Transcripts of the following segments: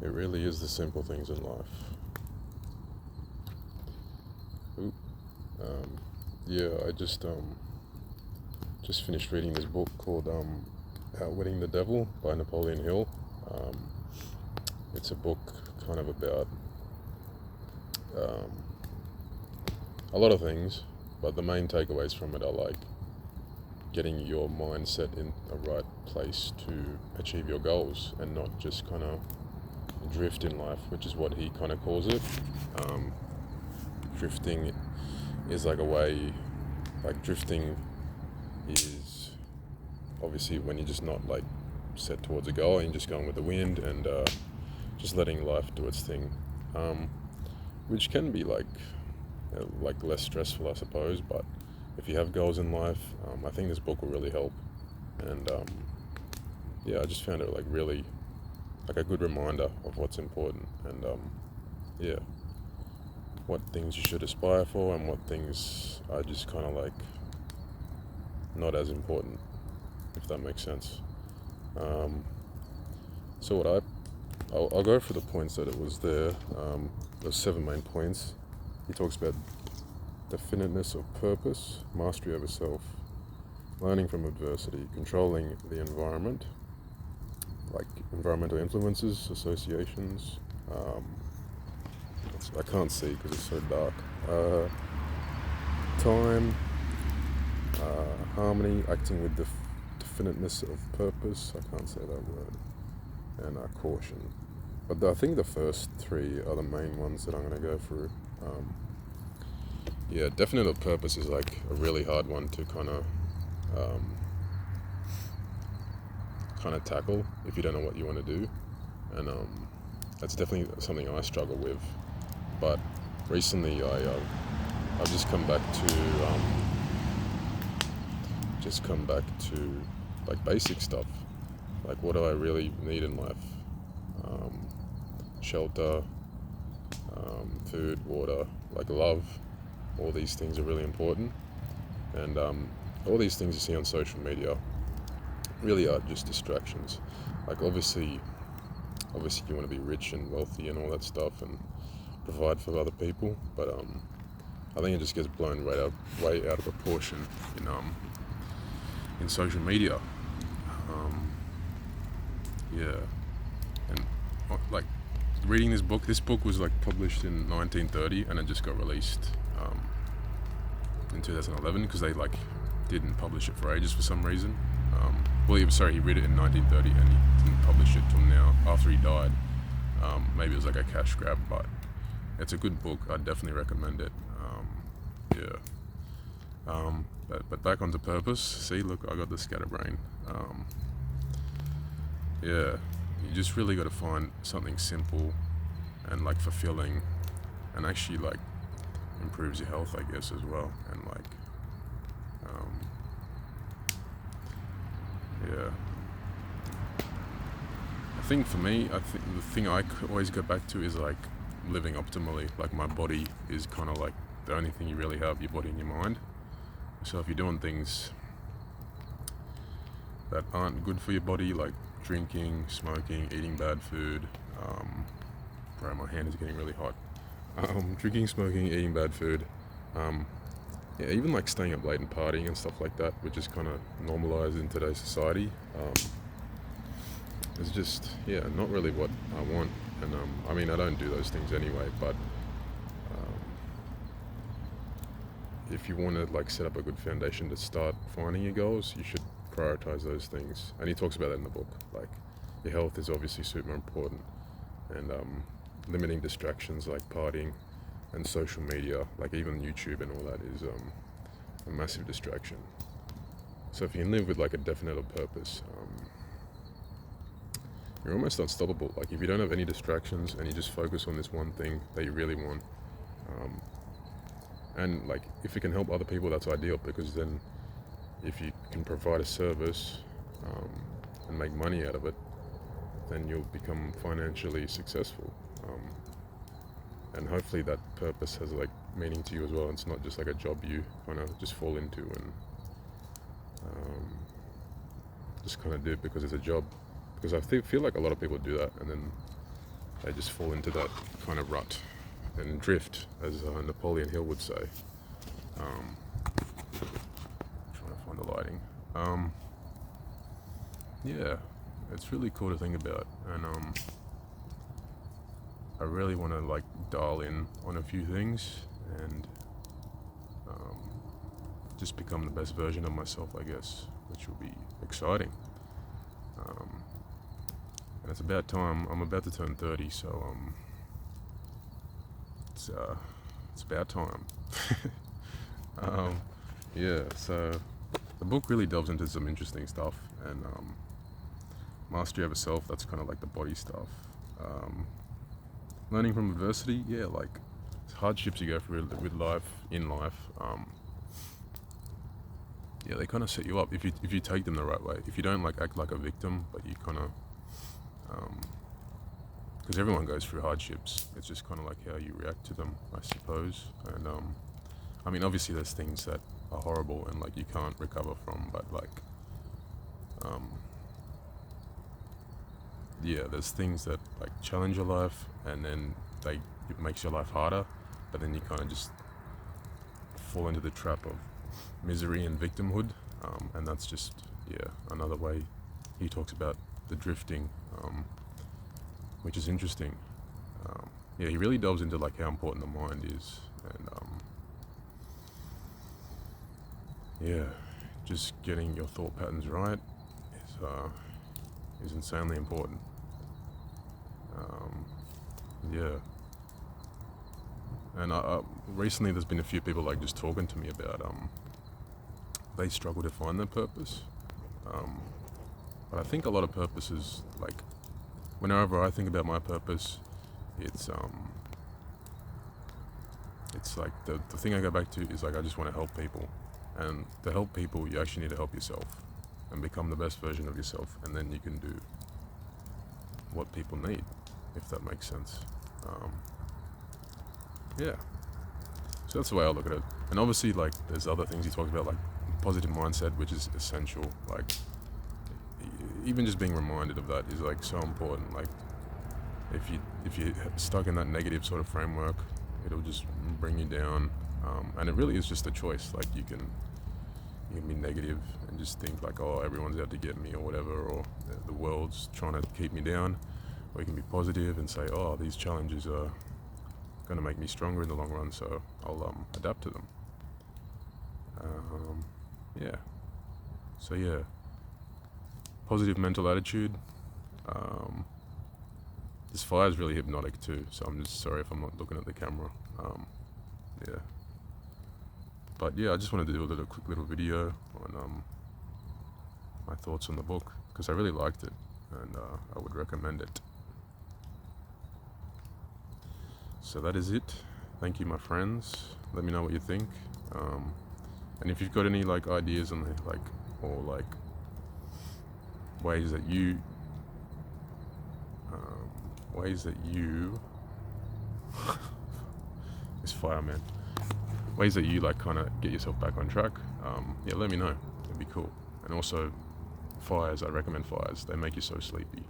It really is the simple things in life. Ooh, um, yeah, I just finished reading this book called Outwitting the Devil by Napoleon Hill. Um, it's a book kind of about um, a lot of things, but the main takeaways from it are like getting your mindset in a right place to achieve your goals and not just kind of drift in life, which is what he kind of calls it. Um, Drifting is like a way, like drifting is obviously when you're just not like set towards a goal and you're just going with the wind and just letting life do its thing, um, which can be like less stressful, I suppose. But if you have goals in life, I think this book will really help. And yeah, I just found it like really like a good reminder of what's important and yeah, what things you should aspire for and what things are just kind of like not as important, if that makes sense. Um, so I'll go for the points that it was there. There's 7 main points. He talks about definiteness of purpose, mastery over self, learning from adversity, controlling the environment, like environmental influences, associations. Um, I can't see because it's so dark. Time, harmony, acting with definiteness of purpose. I can't say that word. And caution. But I think the first 3 are the main ones that I'm going to go through. Yeah, definite of purpose is like a really hard one to um, kind of tackle if you don't know what you want to do, and that's definitely something I struggle with. But recently, I've just come back to like basic stuff, like what do I really need in life? Um, Shelter, food, water, like love. All these things are really important, and all these things you see on social media really are just distractions. Like obviously you want to be rich and wealthy and all that stuff and provide for other people, but I think it just gets blown way out of proportion in social media. Um, yeah, and like reading this book. This book was like published in 1930, and it just got released in 2011 because they like didn't publish it for ages for some reason. He read it in 1930 and he didn't publish it till now after he died. Maybe it was like a cash grab, but it's a good book. I'd definitely recommend it. Yeah. But back onto purpose. See, look, I got the scatterbrain. Yeah, you just really got to find something simple and like fulfilling, and actually like improves your health, I guess, as well. And like, yeah. I think for me, I think the thing I always go back to is like living optimally. Like my body is kind of like the only thing you really have, your body and your mind. So if you're doing things that aren't good for your body, like drinking, smoking, eating bad food, bro, my hand is getting really hot. Drinking, smoking, eating bad food, yeah, even like staying up late and partying and stuff like that, which is kind of normalized in today's society. It's just, yeah, not really what I want. And I mean, I don't do those things anyway, but if you want to like set up a good foundation to start finding your goals, you should prioritize those things. And he talks about that in the book. Like, your health is obviously super important, and limiting distractions like partying and social media, like even YouTube and all that, is a massive distraction. So if you can live with like a definite purpose, you're almost unstoppable. Like if you don't have any distractions and you just focus on this one thing that you really want, and like if it can help other people, that's ideal, because then if you can provide a service and make money out of it, then you'll become financially successful. And hopefully that purpose has like meaning to you as well. It's not just like a job you kind of just fall into and just kind of do it because it's a job. Because I feel like a lot of people do that, and then they just fall into that kind of rut and drift, as Napoleon Hill would say. Trying to find the lighting. Yeah, it's really cool to think about, and I really want to like dial in on a few things and just become the best version of myself, I guess, which will be exciting. And it's about time. I'm about to turn 30, so it's about time. Yeah, so the book really delves into some interesting stuff, and mastery over self, that's kind of like the body stuff. Learning from adversity, yeah, like hardships you go through with life, in life, yeah, they kind of set you up if you take them the right way. If you don't like act like a victim, but you kind of, because everyone goes through hardships. It's just kind of like how you react to them, I suppose. And I mean, obviously there's things that are horrible and like you can't recover from, but like, yeah, there's things that like challenge your life, and then it makes your life harder, but then you kind of just fall into the trap of misery and victimhood, and that's just, yeah, another way he talks about the drifting, which is interesting. Yeah, he really delves into like how important the mind is, and yeah, just getting your thought patterns right is insanely important. Yeah, and recently there's been a few people like just talking to me about they struggle to find their purpose, but I think a lot of purposes, like whenever I think about my purpose, it's like the thing I go back to is like I just want to help people, and to help people you actually need to help yourself and become the best version of yourself, and then you can do what people need, if that makes sense. Yeah, so that's the way I look at it. And obviously like there's other things he talks about, like positive mindset, which is essential. Like even just being reminded of that is like so important. Like if you're stuck in that negative sort of framework, it'll just bring you down, and it really is just a choice. Like you can be negative and just think like, oh, everyone's out to get me or whatever, or the world's trying to keep me down. Or you can be positive and say, oh, these challenges are going to make me stronger in the long run, so I'll adapt to them. Yeah, so yeah, positive mental attitude. This fire is really hypnotic too, so I'm just sorry if I'm not looking at the camera. Yeah, but yeah, I just wanted to do a quick little video on my thoughts on the book, because I really liked it, and I would recommend it. So that is it. Thank you, my friends. Let me know what you think, and if you've got any like ideas on like, or like ways that you this fireman, ways that you like kind of get yourself back on track, yeah, let me know. It'd be cool. And also fires, I recommend fires. They make you so sleepy.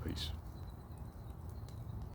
Peace.